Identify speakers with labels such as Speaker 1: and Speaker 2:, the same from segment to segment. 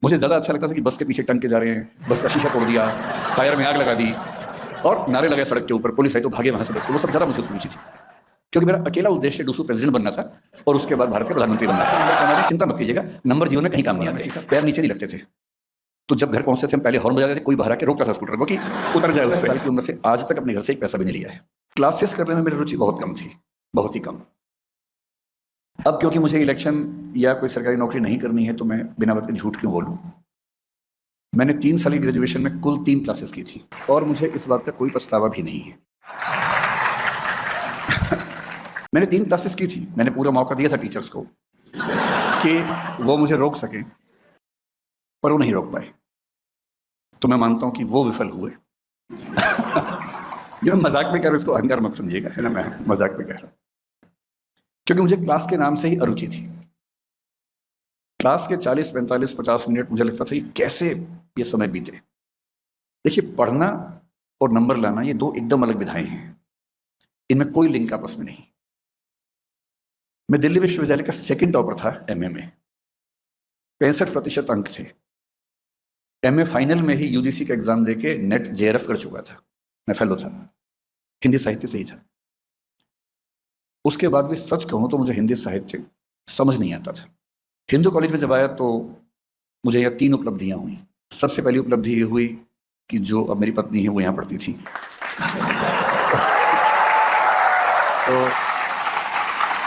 Speaker 1: मुझे ज़्यादा अच्छा लगता था कि बस के पीछे टंग के जा रहे हैं, बस का शीशा तोड़ दिया, टायर में आग लगा दी और नारे लगे सड़क के ऊपर, पुलिस आई तो भागे वहां से बच के। वो सब ज़्यादा मुझे रुचि थी, क्योंकि मेरा अकेला उद्देश्य डूसू प्रेसिडेंट बनना था और उसके बाद भारत के प्रधानमंत्री बनना था। हमारी चिंता मत कीजिएगा, नंबर जीवन में कहीं काम नहीं आते, पैर नीचे नहीं लगते थे। तो जब घर पहुंचते थे हम पहले हॉर्न बजाते थे, कोई बाहर आके रोकता था स्कूटर को कि उतर जाए उससे। साल की उम्र से आज तक अपने घर से एक पैसा भी नहीं लिया है। क्लासेस करने में मेरी रुचि बहुत कम थी, बहुत ही कम। अब क्योंकि मुझे इलेक्शन या कोई सरकारी नौकरी नहीं करनी है तो मैं बिना बात के झूठ क्यों बोलूं। मैंने 3 साल की ग्रेजुएशन में कुल 3 क्लासेस की थी और मुझे इस बात का कोई पछतावा भी नहीं है। मैंने 3 क्लासेस की थी, मैंने पूरा मौका दिया था टीचर्स को कि वो मुझे रोक सके, पर वो नहीं रोक पाए। तो मैं मानता हूं कि वो विफल हुए। ये मैं मजाक में कह रहा हूं, इसको अहंकार मत समझिएगा, है ना, मैं मजाक में कह रहा हूं। क्योंकि मुझे क्लास के नाम से ही अरुचि थी। क्लास के 40, 45, 50 मिनट मुझे लगता था कि कैसे ये समय बीते। देखिए, पढ़ना और नंबर लाना ये दो एकदम अलग विधाएं हैं, इनमें कोई लिंक आपस में नहीं। मैं दिल्ली विश्वविद्यालय का सेकंड टॉपर था एमए में, 65% अंक थे। एमए फाइनल में ही यूजीसी का एग्जाम देके नेट जेआरएफ कर चुका था, मैं फेलो था, हिंदी साहित्य से ही था। उसके बाद भी सच कहूं तो मुझे हिंदी साहित्य समझ नहीं आता था। हिंदू कॉलेज में जब आया तो मुझे यहाँ 3 उपलब्धियां हुई। सबसे पहली उपलब्धि ये हुई कि जो अब मेरी पत्नी है वो यहाँ पढ़ती थी। तो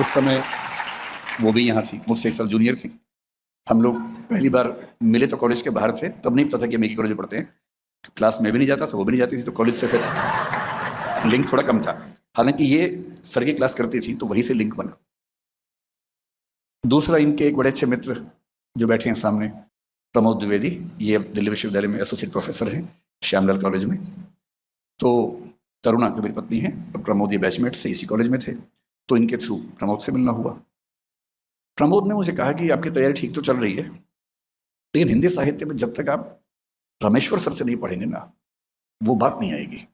Speaker 1: उस समय वो भी यहाँ थी, मुझसे 1 साल जूनियर थी। हम लोग पहली बार मिले तो कॉलेज के बाहर थे, तब नहीं पता था कि हम एक ही कॉलेज में पढ़ते हैं। क्लास में भी नहीं जाता था, वो भी नहीं जाती थी, तो कॉलेज से फिर लिंक थोड़ा कम था। हालांकि ये सर की क्लास करती थी तो वहीं से लिंक बना। दूसरा, इनके एक बड़े अच्छे मित्र जो बैठे हैं सामने, प्रमोद द्विवेदी, ये दिल्ली विश्वविद्यालय में एसोसिएट प्रोफेसर हैं श्यामलाल कॉलेज में। तो तरुणा जो मेरी पत्नी है और प्रमोद ये बैचमेट से इसी कॉलेज में थे, तो इनके थ्रू प्रमोद से मिलना हुआ। प्रमोद ने मुझे कहा कि आपकी तैयारी ठीक तो चल रही है, लेकिन हिंदी साहित्य में जब तक आप रामेश्वर सर से नहीं पढ़ेंगे ना, वो बात नहीं आएगी।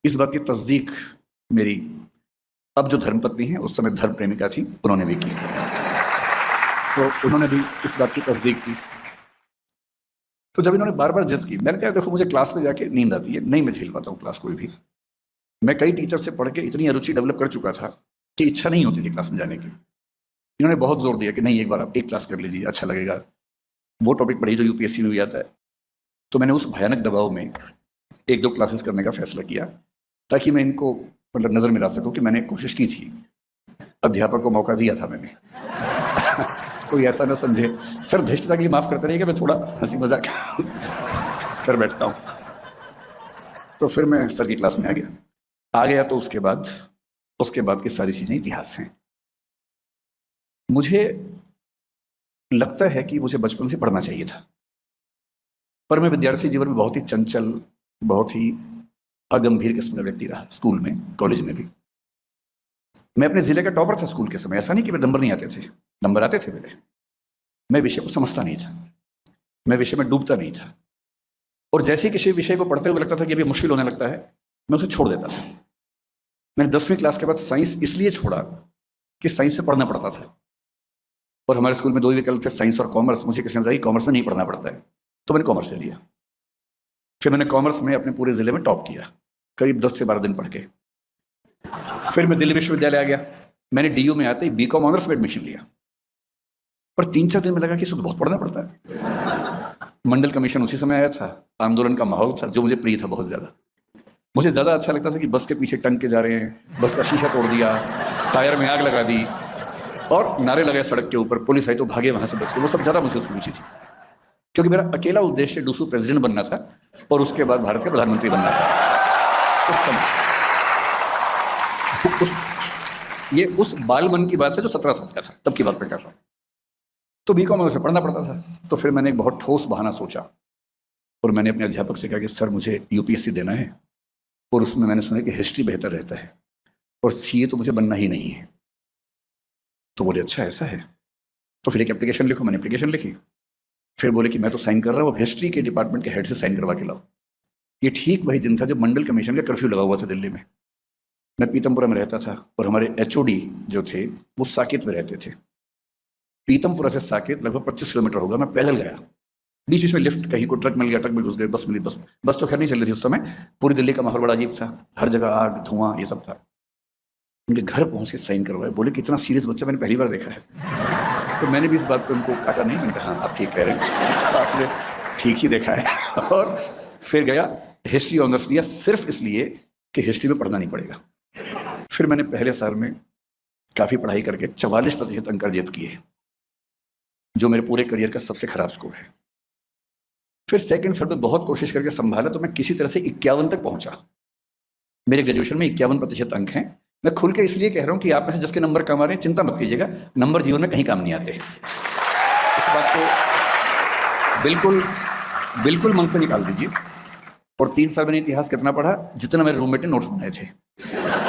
Speaker 1: इस बात की तस्दीक मेरी अब जो धर्मपत्नी है, उस समय धर्म प्रेमिका थी, उन्होंने भी की। तो उन्होंने भी इस बात की तस्दीक की। तो जब इन्होंने बार बार जिद की, मैंने कहा देखो मुझे क्लास में जाके नींद आती है, नहीं मैं झेल पाता हूँ क्लास कोई भी। मैं कई टीचर से पढ़ के इतनी अरुचि डेवलप कर चुका था कि इच्छा नहीं होती थी क्लास में जाने की। इन्होंने बहुत जोर दिया कि नहीं, एक बार आप एक क्लास कर लीजिए, अच्छा लगेगा, वो टॉपिक पढ़िए जो यूपीएससी में भी आता है। तो मैंने उस भयानक दबाव में 1-2 क्लासेस करने का फैसला किया, ताकि मैं इनको मतलब नजर में ला सकूं कि मैंने कोशिश की थी, अध्यापक को मौका दिया था मैंने। कोई ऐसा ना समझे, सर धृष्टता के लिए माफ करते रहिएगा, मैं थोड़ा हंसी मजाक कर बैठता हूँ। तो फिर मैं सर की क्लास में आ गया तो उसके बाद की सारी चीजें इतिहास हैं। मुझे लगता है कि मुझे बचपन से पढ़ना चाहिए था, पर मैं विद्यार्थी जीवन में बहुत ही चंचल, बहुत ही अगंभीर किस्म का व्यक्ति रहा, स्कूल में, कॉलेज में भी। मैं अपने जिले का टॉपर था स्कूल के समय। ऐसा नहीं कि मेरे नंबर नहीं आते थे, नंबर आते थे मेरे। मैं विषय को समझता नहीं था, मैं विषय में डूबता नहीं था, और जैसे ही किसी विषय को पढ़ते हुए लगता था कि अभी मुश्किल होने लगता है, मैं उसे छोड़ देता था। मैंने 10वीं क्लास के बाद साइंस इसलिए छोड़ा कि साइंस से पढ़ना पड़ता था, और हमारे स्कूल में 2 ही विकल्प थे, साइंस और कॉमर्स। मुझे किसी ने बताया कॉमर्स में नहीं पढ़ना पड़ता है, तो मैंने कॉमर्स ले लिया। फिर मैंने कॉमर्स में अपने पूरे जिले में टॉप किया, करीब 10 से 12 दिन पढ़ के। फिर मैं दिल्ली विश्वविद्यालय आ गया। मैंने डीयू में आते ही बीकॉम ऑनर्स में एडमिशन लिया, पर 3-4 दिन में लगा कि इसको तो बहुत पढ़ना पड़ता है। मंडल कमीशन उसी समय आया था, आंदोलन का माहौल था, जो मुझे प्रिय था बहुत ज्यादा। मुझे ज्यादा अच्छा लगता था कि बस के पीछे टंग के जा रहे हैं, बस का शीशा तोड़ दिया, टायर में आग लगा दी और नारे लगे सड़क के ऊपर, पुलिस आई तो भागे वहां से बच के। वो सब ज्यादा मुझे रुचि थी, क्योंकि मेरा अकेला उद्देश्य डूसू प्रेसिडेंट बनना था और उसके बाद भारत के प्रधानमंत्री बनना था। उस समय ये उस बाल मन की बात है जो 17 साल का था, तब की बात मैं कर रहा हूँ। तो बीकॉम में उसे पढ़ना पड़ता था। तो फिर मैंने एक बहुत ठोस बहाना सोचा और मैंने अपने अध्यापक से कहा कि सर मुझे यूपीएससी देना है, और उसमें मैंने सुना कि हिस्ट्री बेहतर रहता है और सीए तो मुझे बनना ही नहीं है। तो बोले अच्छा ऐसा है, तो फिर एक एप्लीकेशन लिखो। मैंने एप्लीकेशन लिखी। फिर बोले कि मैं तो साइन कर रहा हूँ, हिस्ट्री के डिपार्टमेंट के हेड से साइन करवा के लाओ। ये ठीक वही दिन था जब मंडल कमीशन का कर्फ्यू लगा हुआ था दिल्ली में। मैं पीतमपुरा में रहता था और हमारे एचओडी जो थे वो साकेत में रहते थे। पीतमपुरा से साकेत लगभग 25 किलोमीटर होगा। मैं पैदल गया बीच बीच में लिफ्ट, कहीं को ट्रक मिल गया, ट्रक में घुस गए, बस मिली, बस बस तो खैर नहीं चल रही थी उस समय। पूरी दिल्ली का माहौल बड़ा अजीब था, हर जगह आग धुआं ये सब था। उनके घर पहुंच के साइन करवाए, बोले कि इतना सीरियस बच्चा मैंने पहली बार देखा है। तो मैंने भी इस बात पे उनको काटा नहीं, मैंने कहा हाँ आप ठीक कह रहे हैं, आपने ठीक ही देखा है। और फिर गया हिस्ट्री ऑनर्स लिया, सिर्फ इसलिए कि हिस्ट्री में पढ़ना नहीं पड़ेगा। फिर मैंने पहले साल में काफी पढ़ाई करके 44% अंक अर्जित किए, जो मेरे पूरे करियर का सबसे खराब स्कोर है। फिर सेकंड साल में बहुत कोशिश करके संभाला, तो मैं किसी तरह से 51 तक पहुंचा। मेरे ग्रेजुएशन में 51% अंक हैं। मैं खुल के इसलिए कह रहा हूं कि आप में से जिसके नंबर कम आ रहे हैं, चिंता मत कीजिएगा, नंबर जीवन में कहीं काम नहीं आते। इस बात को बिल्कुल बिल्कुल मन से निकाल दीजिए। और 3 साल मैंने इतिहास कितना पढ़ा, जितना मेरे रूममेट ने नोट्स बनाए थे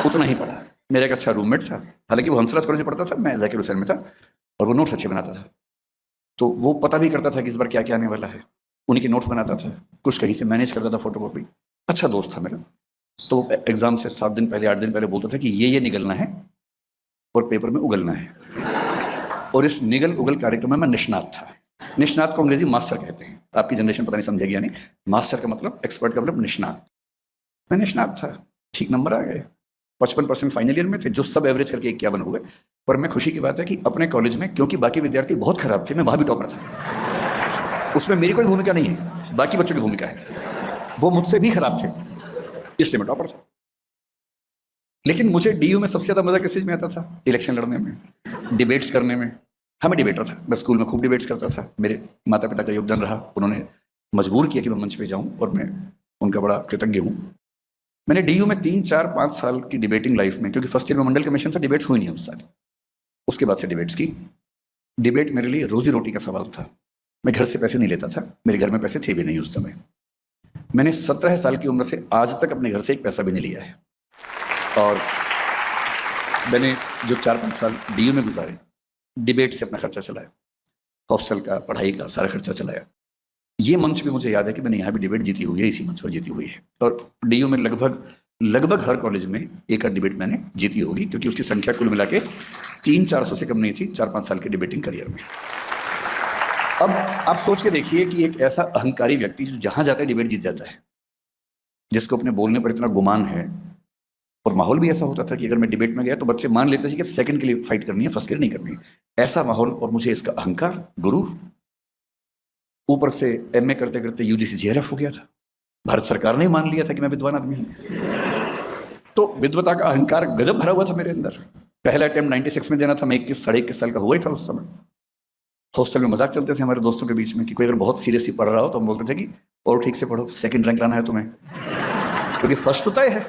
Speaker 1: उतना ही पढ़ा। मेरा एक अच्छा रूममेट था, हालांकि वो हंसराज कॉलेज में पढ़ता था, मैं जाकिर हुसैन में था, और वो नोट्स अच्छे बनाता था। तो वो पता भी करता था कि इस बार क्या क्या आने वाला है, उन्हीं के नोट्स बनाता था, कुछ कहीं से मैनेज करता था, फोटोकॉपी। अच्छा दोस्त था मेरा। तो एग्जाम से 7 दिन पहले 8 दिन पहले बोलता था कि ये निगलना है और पेपर में उगलना है। और इस निगल उगल कार्यक्रम में मैं निष्णात था। निष्णात को अंग्रेजी मास्टर कहते हैं, आपकी जनरेशन पता नहीं समझेगी या नहीं। मास्टर का मतलब, एक्सपर्ट का मतलब निष्णात। मैं निष्णात था, ठीक नंबर आ गए, 55% फाइनल ईयर में थे, जो सब एवरेज करके 51 हुए। पर मैं खुशी की बात है कि अपने कॉलेज में, क्योंकि बाकी विद्यार्थी बहुत खराब थे, मैं वहां भी टॉपर था। उसमें मेरी कोई भूमिका नहीं है, बाकी बच्चों की भूमिका है। वो मुझसे भी खराब थे, इसलिए मैं टॉपर था। लेकिन मुझे डीयू में सबसे ज्यादा मजा किस चीज में आता था? इलेक्शन लड़ने में, डिबेट्स करने में। हाँ मैं डिबेटर था, मैं स्कूल में खूब डिबेट्स करता था। मेरे माता पिता का योगदान रहा, उन्होंने मजबूर किया कि मैं मंच पे जाऊं, और मैं उनका बड़ा कृतज्ञ हूं। मैंने डीयू में 3 4 5 साल की डिबेटिंग लाइफ में, क्योंकि फर्स्ट ईयर में मंडल कमीशन था, डिबेट्स हुई नहीं उस साल, उसके बाद से डिबेट्स की। डिबेट मेरे लिए रोजी रोटी का सवाल था। मैं घर से पैसे नहीं लेता था, मेरे घर में पैसे थे भी नहीं उस समय। मैंने 17 साल की उम्र से आज तक अपने घर से एक पैसा भी नहीं लिया है। और मैंने जो 4 5 साल डीयू में गुजारे, डिबेट से अपना खर्चा चलाया, हॉस्टल का, पढ़ाई का सारा खर्चा चलाया। ये मंच भी मुझे याद है कि मैंने यहाँ भी डिबेट जीती हुई है, इसी मंच पर जीती हुई है। और डीयू में लगभग हर कॉलेज में एक आध डिबेट मैंने जीती होगी, क्योंकि उसकी संख्या कुल मिला के 300-400 से कम नहीं थी 4 5 साल के डिबेटिंग करियर में। अब आप सोच के देखिए कि एक ऐसा अहंकारी व्यक्ति जो जहां जाता है डिबेट जीत जाता है, जिसको अपने बोलने पर इतना गुमान है, और माहौल भी ऐसा होता था कि अगर मैं डिबेट में गया तो बच्चे मान लेते थे कि सेकंड के लिए फाइट करनी है, फर्स्ट के लिए नहीं करनी है। ऐसा माहौल, और मुझे इसका अहंकार, गुरु, ऊपर से एमए करते करते यूजीसी जेआरएफ हो गया था। भारत सरकार ने मान लिया था कि मैं विद्वान आदमी हूं। तो विद्वता का अहंकार गजब भरा हुआ था मेरे अंदर। पहला अटेम्प्ट 96 में देना था, मैं 21 साढ़े 21 साल का हुआ ही था उस समय। हॉस्टल में मजाक चलते थे हमारे दोस्तों के बीच में कि कोई अगर बहुत सीरियसली पढ़ रहा हो तो हम बोलते थे कि और ठीक से पढ़ो, सेकंड रैंक लाना है तुम्हें, क्योंकि फर्स्ट तो तय है,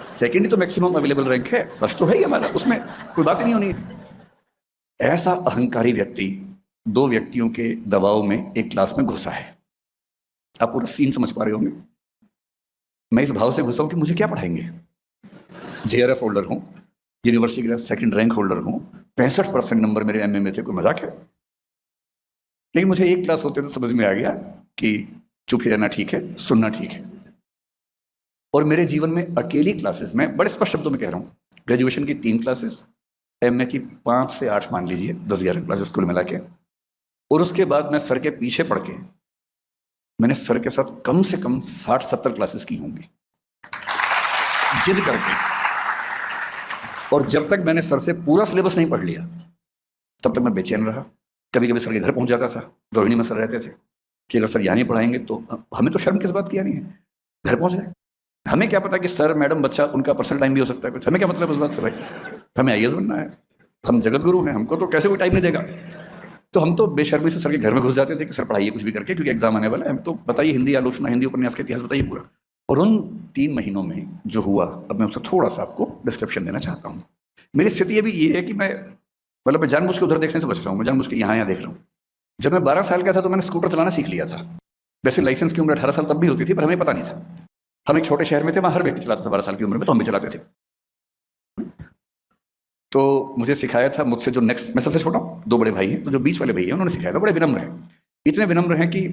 Speaker 1: सेकंड ही तो मैक्सिमम अवेलेबल रैंक है, फर्स्ट तो है ही हमारा, उसमें कोई बात ही नहीं होनी। ऐसा अहंकारी व्यक्ति 2 व्यक्तियों के दबाव में एक क्लास में घुसा है। आप पूरा सीन समझ पा रहे होंगे। मैं इस भाव से घुसा हूं कि मुझे क्या पढ़ाएंगे। जेआरएफ होल्डर हूं, यूनिवर्सिटी का सेकंड रैंक होल्डर हूं, 65% नंबर मेरे एमए में थे, कोई मजाक है? लेकिन मुझे एक क्लास होते तो समझ में आ गया कि चुप ही रहना ठीक है, सुनना ठीक है। और मेरे जीवन में अकेली क्लासेस, मैं बड़े स्पष्ट शब्दों में कह रहा हूं, ग्रेजुएशन की 3 क्लासेस, एमए की 5 से 8 मान लीजिए, 10-11 क्लासेस कुल मिला के। और उसके बाद मैं सर के पीछे पड़ के, मैंने सर के साथ कम से कम 60-70 क्लासेस की होंगी, जिद करके। और जब तक मैंने सर से पूरा सिलेबस नहीं पढ़ लिया, तब तक मैं बेचैन रहा। कभी कभी सर के घर पहुंच जाता था, रोहिणी में सर रहते थे, कि अगर सर यहाँ नहीं पढ़ाएंगे तो हमें तो शर्म किस बात की, नहीं है, घर पहुंच गए। हमें क्या पता कि सर मैडम बच्चा उनका पर्सनल टाइम भी हो सकता है कुछ, हमें क्या मतलब उस बात से? भाई हमें आईएएस बनना है, हम जगत गुरु हैं, हमको तो कैसे कोई टाइम नहीं देगा। तो हम तो बेशर्मी से सर के घर में घुस जाते थे कि सर पढ़ाइए कुछ भी करके, क्योंकि एग्जाम आने वाला है, हम तो बताइए हिंदी आलोचना, हिंदी उपन्यास का इतिहास बताइए पूरा। और उन 3 महीनों में जो हुआ, अब मैं उसका थोड़ा सा आपको डिस्क्रिप्शन देना चाहता हूँ। मेरी स्थिति अभी ये है कि मैं जानबूझ के उधर देखने से बच रहा हूँ, मैं जानबूझ के यहाँ देख रहा हूँ। जब मैं 12 साल का था तो मैंने स्कूटर चलाना सीख लिया था। वैसे लाइसेंस की उम्र 18 साल तब भी होती थी, पर हमें पता नहीं था। हम एक छोटे शहर में थे, वहां हर व्यक्ति चलाता था 12 साल की उम्र में, तो हम भी चलाते थे। तो मुझे सिखाया था मुझसे जो नेक्स्ट, मैं सबसे छोटा हूँ, 2 बड़े भाई हैं, तो जो बीच वाले भाई हैं उन्होंने सिखाया था। बड़े विनम्र हैं, इतने विनम्र हैं कि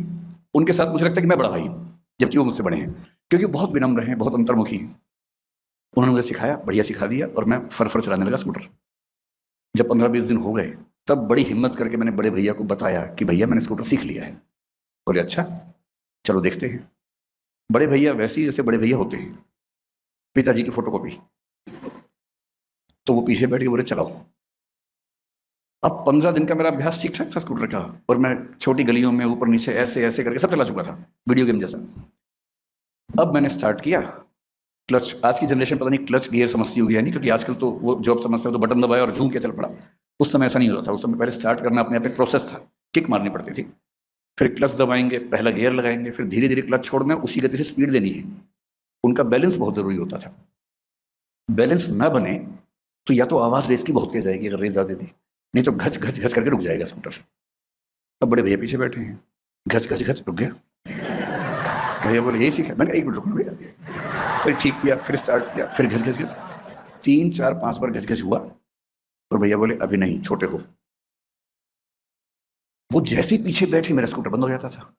Speaker 1: उनके साथ मुझे लगता है कि मैं बड़ा भाई हूँ, जबकि वो मुझसे बड़े हैं, क्योंकि बहुत विनम्र हैं, बहुत अंतर्मुखी हैं। उन्होंने मुझे सिखाया, बढ़िया सिखा दिया, और मैं फर चलाने लगा स्कूटर। जब 15-20 दिन हो गए, तब बड़ी हिम्मत करके मैंने बड़े भैया को बताया कि भैया मैंने स्कूटर सीख लिया है। बोले अच्छा चलो देखते हैं। बड़े भैया वैसे ही जैसे बड़े भैया होते हैं, पिताजी की फोटोकॉपी। तो वो पीछे बैठ के बोले चलाओ। अब 15 दिन का मेरा अभ्यास ठीक ठाक था स्कूटर का, और मैं छोटी गलियों में ऊपर नीचे ऐसे ऐसे करके सब चला चुका था, वीडियो गेम जैसा। अब मैंने स्टार्ट किया, क्लच, आज की जनरेशन पता नहीं क्लच गियर समझती होगी या नहीं, क्योंकि आजकल तो वो जॉब समझते हो तो बटन दबाया और झूम के चल पड़ा। उस समय ऐसा नहीं होता था, उस समय पहले स्टार्ट करना अपने आप एक प्रोसेस था, किक मारनी पड़ती थी, फिर क्लच दबाएंगे, पहला गियर लगाएंगे, फिर धीरे धीरे क्लच छोड़ना, उसी गति से स्पीड देनी है। उनका बैलेंस बहुत जरूरी होता था। बैलेंस ना बने तो या तो आवाज रेस की बहुत तेज आएगी अगर रेस ज्यादा थी, नहीं तो घच घच घच करके रुक जाएगा स्कूटर। अब बड़े भैया पीछे बैठे हैं, घच घच घच रुक गया। भैया बोले यही सीखा, मैंने कहा, एक मिनट रुकना भैया। फिर ठीक किया, फिर स्टार्ट किया, फिर घस घस घस, 3 4 5 बार घस घस हुआ, और भैया बोले अभी नहीं, छोटे हो। वो जैसे ही पीछे बैठे मेरा स्कूटर बंद हो जाता था।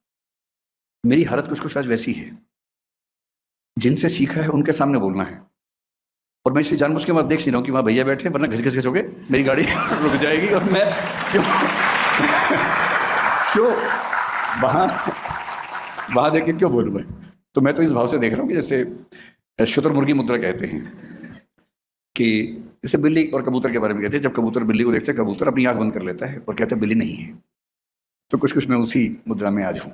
Speaker 1: मेरी हालत कुछ कुछ आज वैसी है, जिनसे सीखा है उनके सामने बोलना है, और मैं इसे जानबूझ के वहां देख नहीं रहा हूँ कि वहां भैया बैठे, वरना घस घस घस हो गए मेरी गाड़ी रुक जाएगी, और मैं क्यों क्यों वहां वहां देख के क्यों बोलूं मैं। तो मैं तो इस भाव से देख रहा हूँ कि जैसे शुतुरमुर्गी मुद्रा कहते हैं, कि जैसे बिल्ली और कबूतर के बारे में कहते हैं, जब कबूतर बिल्ली को देखते हैं, कबूतर अपनी आंख बंद कर लेता है और कहते हैं बिल्ली नहीं है। तो कुछ कुछ मैं उसी मुद्रा में आज हूँ।